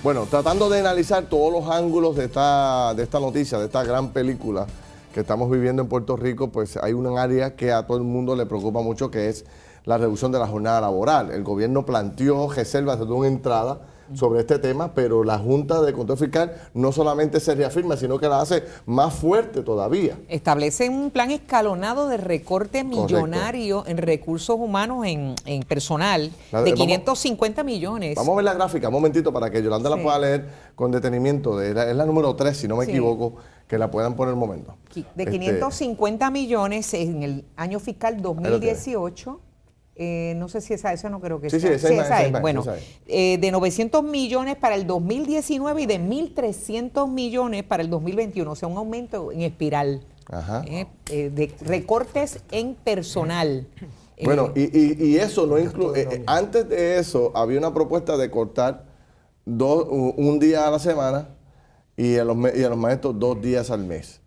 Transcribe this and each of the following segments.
Bueno, tratando de analizar todos los ángulos de esta noticia, de esta gran película que estamos viviendo en Puerto Rico, pues hay un área que a todo el mundo le preocupa mucho, que es la reducción de la jornada laboral. El gobierno planteó reservas de una entrada sobre este tema, pero la Junta de Control Fiscal no solamente se reafirma, sino que la hace más fuerte todavía. Establece un plan escalonado de recorte millonario en recursos humanos en personal de 550 millones. Vamos a ver la gráfica un momentito para que Yolanda la pueda leer con detenimiento. Es la número 3, si no me equivoco, que la puedan poner un momento. De 550 millones en el año fiscal 2018. No sé si esa no creo que sea. Esa es. Bueno, de 900 millones para el 2019 y de 1.300 millones para el 2021. O sea, un aumento en espiral de recortes en personal. Bueno, y eso no incluye. Antes de eso, había una propuesta de cortar un día a la semana y a los maestros 2 días al mes.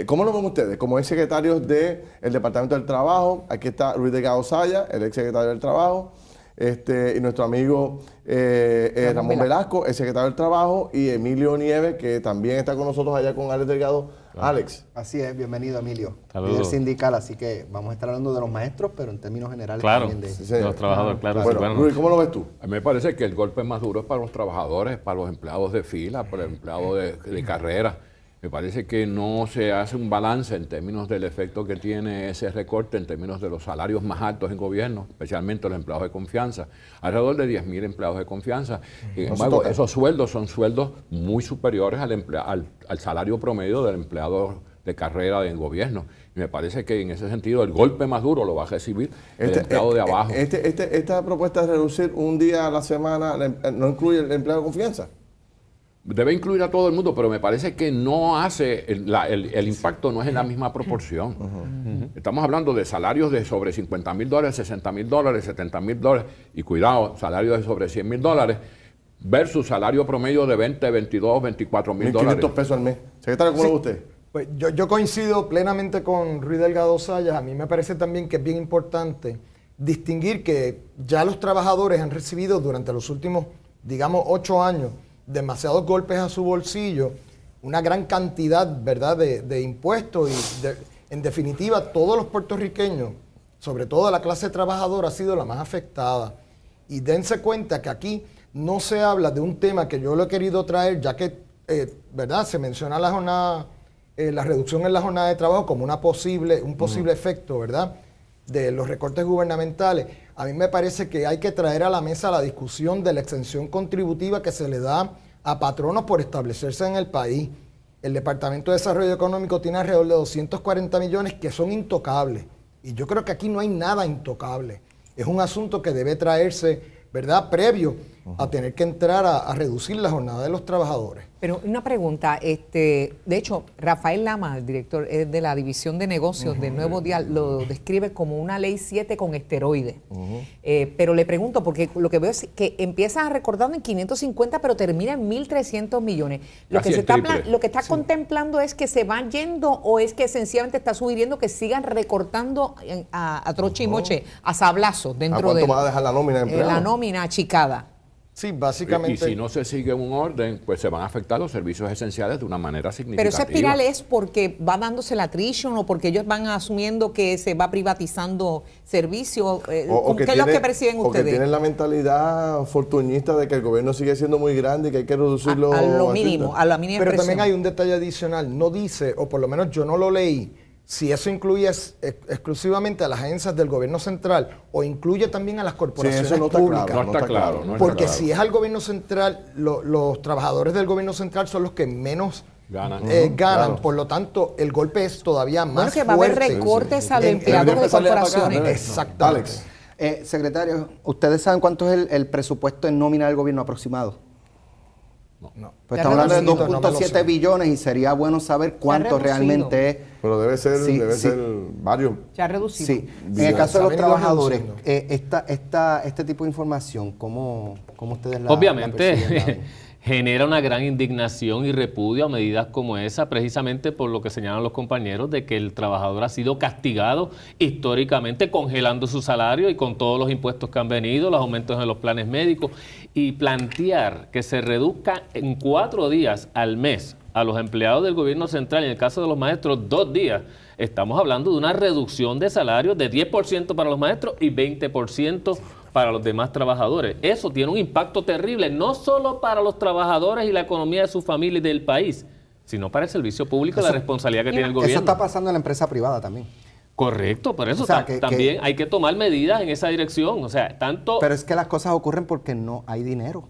¿Cómo lo ven ustedes? Como ex secretarios del Departamento del Trabajo, aquí está Ruiz Delgado Saya, el ex secretario del Trabajo, y nuestro amigo Ramón Velasco, el secretario del Trabajo, y Emilio Nieves, que también está con nosotros allá con Alex Delgado. Claro. Alex. Así es, bienvenido Emilio. Saludos. Líder sindical, así que vamos a estar hablando de los maestros, pero en términos generales también de los trabajadores. Claro. Bueno, Ruiz, ¿cómo lo ves tú? A mí me parece que el golpe más duro es para los trabajadores, para los empleados de fila, para los empleados de carrera. Me parece que no se hace un balance en términos del efecto que tiene ese recorte, en términos de los salarios más altos en gobierno, especialmente los empleados de confianza. Alrededor de 10.000 empleados de confianza. Sin embargo, esos sueldos son sueldos muy superiores al salario promedio del empleado de carrera del gobierno. Y me parece que en ese sentido el golpe más duro lo va a recibir el empleado de abajo. Esta propuesta de reducir un día a la semana no incluye el empleado de confianza. Debe incluir a todo el mundo, pero me parece que no hace, el impacto no es en la misma proporción. Estamos hablando de salarios de sobre $50,000, $60,000, $70,000, y cuidado, salarios de sobre $100,000 versus salario promedio de 20, 22, $24,000. $1,500 al mes. Secretario, ¿cómo lo ve usted? Pues yo coincido plenamente con Ruiz Delgado Sayas. A mí me parece también que es bien importante distinguir que ya los trabajadores han recibido durante los últimos, digamos, 8 años, demasiados golpes a su bolsillo, una gran cantidad, ¿verdad?, de impuestos y en definitiva todos los puertorriqueños, sobre todo la clase trabajadora, ha sido la más afectada. Y dense cuenta que aquí no se habla de un tema que yo lo he querido traer, ya que, ¿verdad?, se menciona la jornada, la reducción en la jornada de trabajo como un posible efecto, ¿verdad?, de los recortes gubernamentales. A mí me parece que hay que traer a la mesa la discusión de la exención contributiva que se le da a patronos por establecerse en el país. El Departamento de Desarrollo Económico tiene alrededor de 240 millones que son intocables. Y yo creo que aquí no hay nada intocable. Es un asunto que debe traerse, ¿verdad?, previo a tener que entrar a reducir la jornada de los trabajadores. Pero una pregunta, de hecho, Rafael Lama, el director de la División de Negocios del Nuevo Dial, lo describe como una ley 7 con esteroides. Pero le pregunto, porque lo que veo es que empieza recordando en 550, pero termina en 1.300 millones. Lo que está contemplando es que se van yendo, o es que sencillamente está sugiriendo que sigan recortando a troche y moche, a sablazos dentro de va a dejar la nómina de empleados? La nómina achicada. Sí, básicamente. Y si no se sigue un orden, pues se van a afectar los servicios esenciales de una manera significativa. Pero esa espiral es porque va dándose la attrition o porque ellos van asumiendo que se va privatizando servicios. ¿Qué es lo que perciben ustedes? O que tienen la mentalidad fortuñista de que el gobierno sigue siendo muy grande y que hay que reducirlo a lo mínimo, a la mínima Pero presión. también hay un detalle adicional. No dice, o por lo menos yo no lo leí, si eso incluye exclusivamente a las agencias del gobierno central o incluye también a las corporaciones públicas. No está claro. Porque si es al gobierno central, los trabajadores del gobierno central son los que menos ganan. Claro. Por lo tanto, el golpe es todavía más fuerte. Que va a haber recortes a los empleados de corporaciones. Exactamente. Secretario, ¿ustedes saben cuánto es el presupuesto en nómina del gobierno aproximado? No. Pues estamos hablando de 2.7 billones y sería bueno saber cuánto realmente es. Pero debe ser varios. Se ha reducido. Sí. En el caso de los trabajadores, este tipo de información, ¿cómo ustedes la Obviamente, perciben? genera una gran indignación y repudio a medidas como esa, precisamente por lo que señalan los compañeros, de que el trabajador ha sido castigado históricamente congelando su salario y con todos los impuestos que han venido, los aumentos en los planes médicos, y plantear que se reduzca en 4 días al mes a los empleados del gobierno central, en el caso de los maestros 2 días, estamos hablando de una reducción de salarios de 10% para los maestros y 20% para los demás trabajadores. Eso tiene un impacto terrible, no solo para los trabajadores y la economía de su familia y del país, sino para el servicio público y la responsabilidad que tiene el gobierno. Eso está pasando en la empresa privada también. Correcto, por eso O sea, también hay que tomar medidas en esa dirección. O sea, tanto... Pero es que las cosas ocurren porque no hay dinero.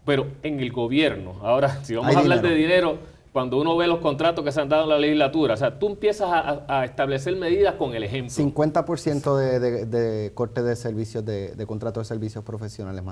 Pero en el gobierno, ahora, si vamos Hay a hablar dinero. de dinero, cuando uno ve los contratos que se han dado en la legislatura, o sea, tú empiezas a establecer medidas con el ejemplo. 50% de corte de servicios, de contratos de servicios profesionales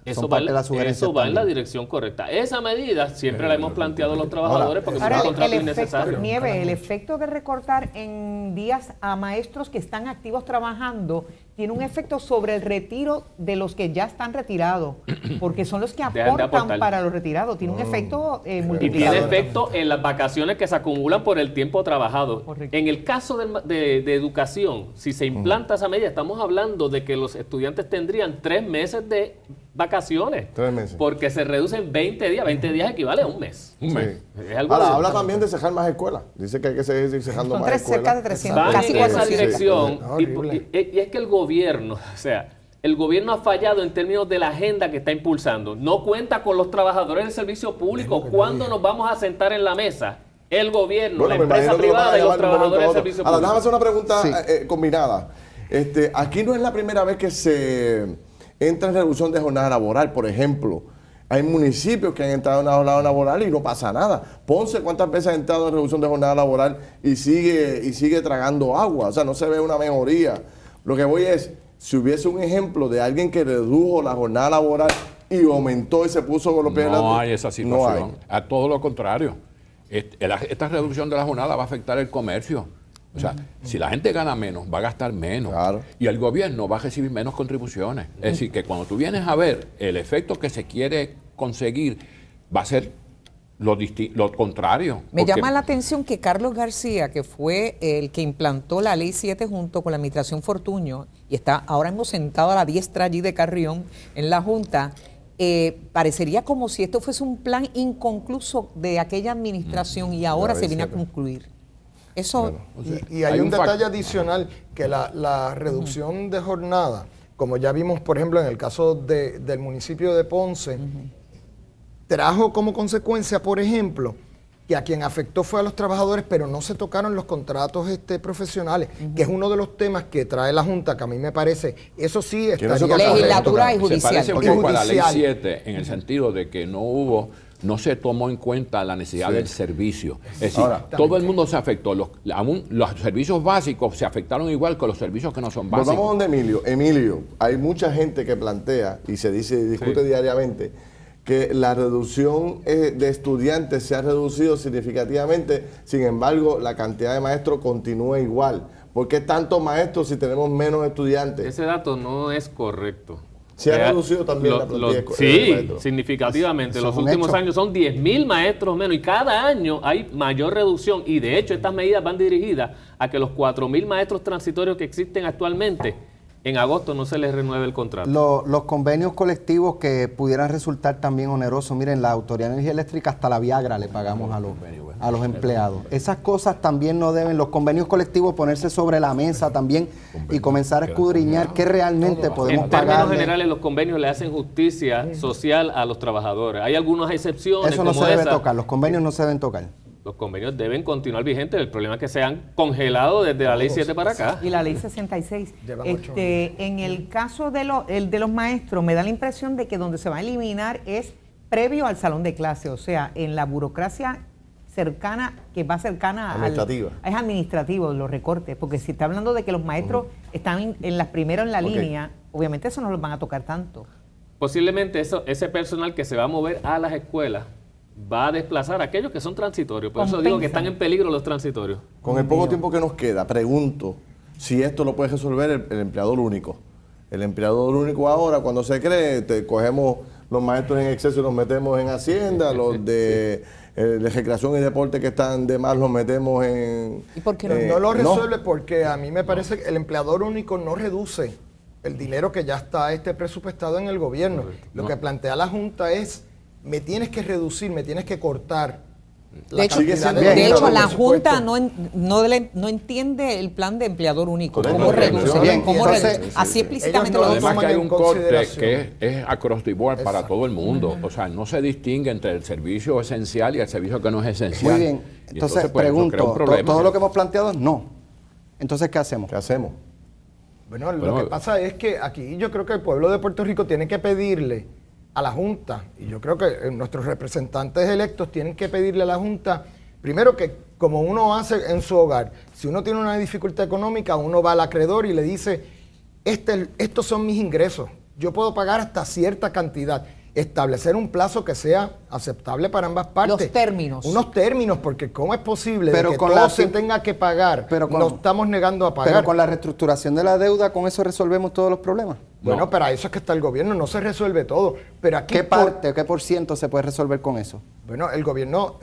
Eso son va, parte de la sugerencia. eso va en la dirección correcta. Esa medida siempre la hemos planteado los trabajadores porque es Ahora, un contrato el efecto, innecesario. Nieve, el efecto de recortar en días a maestros que están activos trabajando tiene un efecto sobre el retiro de los que ya están retirados, porque son los que Dejan de aportan aportar. para los retirados. Tiene un efecto Y multiplicador. tiene efecto en las vacaciones que se acumulan por el tiempo trabajado. Correcto. En el caso de educación, si se implanta esa medida, estamos hablando de que los estudiantes tendrían 3 meses de vacaciones. 3 meses. Porque se reducen 20 días. 20 días equivale a un mes. Un mes. Es algo Ahora, de- habla también de cejar más escuelas. Dice que hay que seguir cejando Son más tres, escuelas. cerca de 300, Van casi en esa 400. dirección No, horrible. y es que el gobierno, o sea, el gobierno ha fallado en términos de la agenda que está impulsando. No cuenta con los trabajadores del servicio público. ¿Cuándo nos vamos a sentar en la mesa? El gobierno, la me empresa imagino que lo van a privada y los llamar de un momento trabajadores a del otro. servicio Ahora, déjame público. hacer una pregunta combinada. Aquí no es la primera vez que se entra en reducción de jornada laboral, por ejemplo. Hay municipios que han entrado en una jornada laboral y no pasa nada. Ponce, ¿cuántas veces ha entrado en reducción de jornada laboral y sigue tragando agua? O sea, no se ve una mejoría. Lo que voy es, si hubiese un ejemplo de alguien que redujo la jornada laboral y aumentó y se puso con los pies en la- No hay esa situación. No hay. A todo lo contrario. Esta reducción de la jornada va a afectar el comercio. O sea, si la gente gana menos, va a gastar menos. Claro. Y el gobierno va a recibir menos contribuciones. Es decir, que cuando tú vienes a ver el efecto que se quiere conseguir, va a ser lo contrario. Me Porque- llama la atención que Carlos García, que fue el que implantó la Ley 7 junto con la Administración Fortuño, y está ahora hemos sentado a la diestra allí de Carrión en la Junta, parecería como si esto fuese un plan inconcluso de aquella administración y ahora La se Ley viene a 7. concluir. Eso... Y hay un detalle adicional, que la reducción de jornada, como ya vimos, por ejemplo, en el caso del municipio de Ponce, trajo como consecuencia, por ejemplo, que a quien afectó fue a los trabajadores, pero no se tocaron los contratos profesionales, que es uno de los temas que trae la Junta, que a mí me parece, eso sí no se estaría toca. Legislatura y Se judicial. parece un Porque poco a la ley judicial. 7 en el sentido de que no se tomó en cuenta la necesidad del servicio. Es decir, Ahora, todo el mundo se afectó. Aún los servicios básicos se afectaron igual que los servicios que no son básicos. Volvamos donde Emilio. Emilio, hay mucha gente que plantea y se discute diariamente que la reducción de estudiantes se ha reducido significativamente, sin embargo, la cantidad de maestros continúa igual. ¿Por qué tantos maestros si tenemos menos estudiantes? Ese dato no es correcto. Se ha reducido también la plantilla de Sí, maestros. significativamente. Eso Los es un últimos hecho. años son 10.000 maestros menos y cada año hay mayor reducción. Y de hecho estas medidas van dirigidas a que los 4.000 maestros transitorios que existen actualmente, en agosto no se les renueve el contrato. Los convenios colectivos que pudieran resultar también onerosos, miren, la Autoridad de Energía Eléctrica hasta la Viagra le pagamos a los empleados. Esas cosas también no deben, los convenios colectivos ponerse sobre la mesa también y comenzar a escudriñar qué realmente podemos En términos pagar. generales, los convenios le hacen justicia social a los trabajadores. Hay algunas excepciones Eso no como se debe esa. tocar, los convenios no se deben tocar. Los convenios deben continuar vigentes. El problema es que se han congelado desde la ley 7 para acá. Y la ley 66. Llevan 8 En el caso de los maestros, me da la impresión de que donde se va a eliminar es previo al salón de clase, o sea, en la burocracia cercana, que va cercana Administrativa. es administrativo los recortes, porque si está hablando de que los maestros están en las primeras en la línea, obviamente eso no los van a tocar tanto. Posiblemente ese personal que se va a mover a las escuelas va a desplazar a aquellos que son transitorios. Por eso digo que Compensan. están en peligro los transitorios. Con el poco tiempo que nos queda, pregunto si esto lo puede resolver el empleador único. El empleador único ahora, cuando se cree, cogemos los maestros en exceso los metemos en Hacienda, los de recreación y deporte que están de más los metemos en... ¿Y por qué no? No lo resuelve porque a mí me parece que el empleador único no reduce el dinero que ya está presupuestado en el gobierno. Lo que plantea la Junta es, me tienes que reducir, me tienes que cortar. De hecho, la Junta no entiende el plan de empleador único. Correcto. ¿Cómo reduce? Bien, ¿Cómo entonces, reduce? Así explícitamente ellos no lo lo dice. Además que hay un corte consideración. que es across the board para todo el mundo. O sea, no se distingue entre el servicio esencial y el servicio que no es esencial. Muy bien. Y Entonces, pues, eso pregunto, crea un problema. todo lo que hemos planteado, no. Entonces, ¿qué hacemos? ¿Qué hacemos? Bueno, lo que pasa es que aquí yo creo que el pueblo de Puerto Rico tiene que pedirle a la Junta, y yo creo que nuestros representantes electos tienen que pedirle a la Junta, primero que como uno hace en su hogar, si uno tiene una dificultad económica, uno va al acreedor y le dice, estos son mis ingresos, yo puedo pagar hasta cierta cantidad. Establecer un plazo que sea aceptable para ambas partes. Los términos. Unos términos, porque ¿cómo es posible Pero de que con todo la- se tenga que pagar? pero con- Nos estamos negando a pagar. Pero con la reestructuración de la deuda, ¿con eso resolvemos todos los problemas? Bueno, No. para eso es que está el gobierno, no se resuelve todo. Pero aquí ¿Qué parte, qué por ciento se puede resolver con eso? bueno, el gobierno,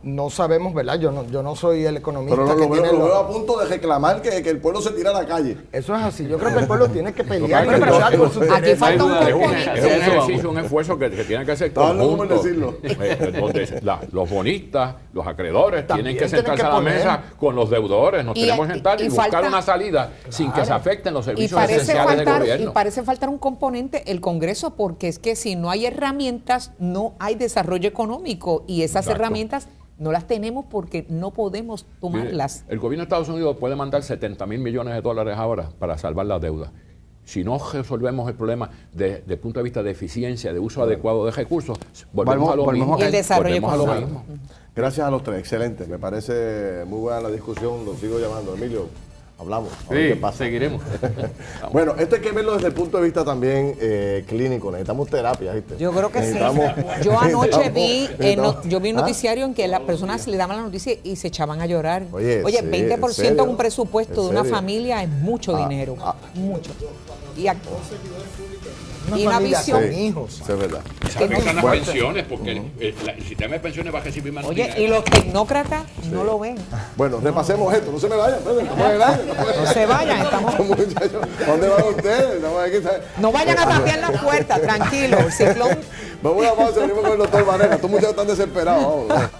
no sabemos, ¿verdad? Yo no soy el economista Pero que lo tiene veo a punto de reclamar que el pueblo se tira a la calle. Eso es así. Yo creo que el pueblo tiene que pelear y Pero luchar por sus aquí derechos. falta un Es un componente. ejercicio, un esfuerzo que tiene que hacer Estaba hablando conjunto. por decirlo. Donde los bonistas, los acreedores También tienen que tienen sentarse que a la poner. mesa con los deudores. Nos Y- tenemos que sentar y, y buscar falta- una salida sin que se afecten los Y servicios parece, esenciales del faltar, y gobierno. parece faltar un componente, el Congreso, porque es que si no hay herramientas, no hay desarrollo económico y esas Exacto. herramientas no las tenemos porque no podemos Mire, tomarlas. el gobierno de Estados Unidos puede mandar 70.000 millones de dólares ahora para salvar la deuda. Si no resolvemos el problema desde el punto de vista de eficiencia, de uso adecuado de recursos, volvemos a lo volvemos mismo. Y el desarrollo Volvemos a lo económico. mismo. Gracias a los tres, excelente. Me parece muy buena la discusión. Los sigo llamando. Emilio, hablamos. A ver qué Sí, pasa. seguiremos. Bueno, esto hay que verlo desde el punto de vista también clínico. Necesitamos terapia, ¿viste? Yo creo que sí. Necesitamos- Yo anoche necesitamos- yo vi un ¿Ah? noticiario en que las personas le daban la noticia y se echaban a llorar. Oye, sí, 20% ¿en en un presupuesto ¿En de una serio? familia es mucho dinero. Mucho. Y, Una y una familia visión. con hijos. Sí, es verdad. Se afectan las pensiones porque el sistema de pensiones va a recibir más Oye, dinero. y los tecnócratas no lo ven. Bueno, repasemos esto. No se me vayan. Espérenme, estamos en el aire, No se vayan, estamos. Muchachos, ¿dónde van ustedes? Estamos aquí, ¿sabes? No vayan a tapiar las puertas, tranquilo. El ciclón Vamos a una pausa, venimos con el doctor Varela. Estos muchachos están desesperados. Vamos.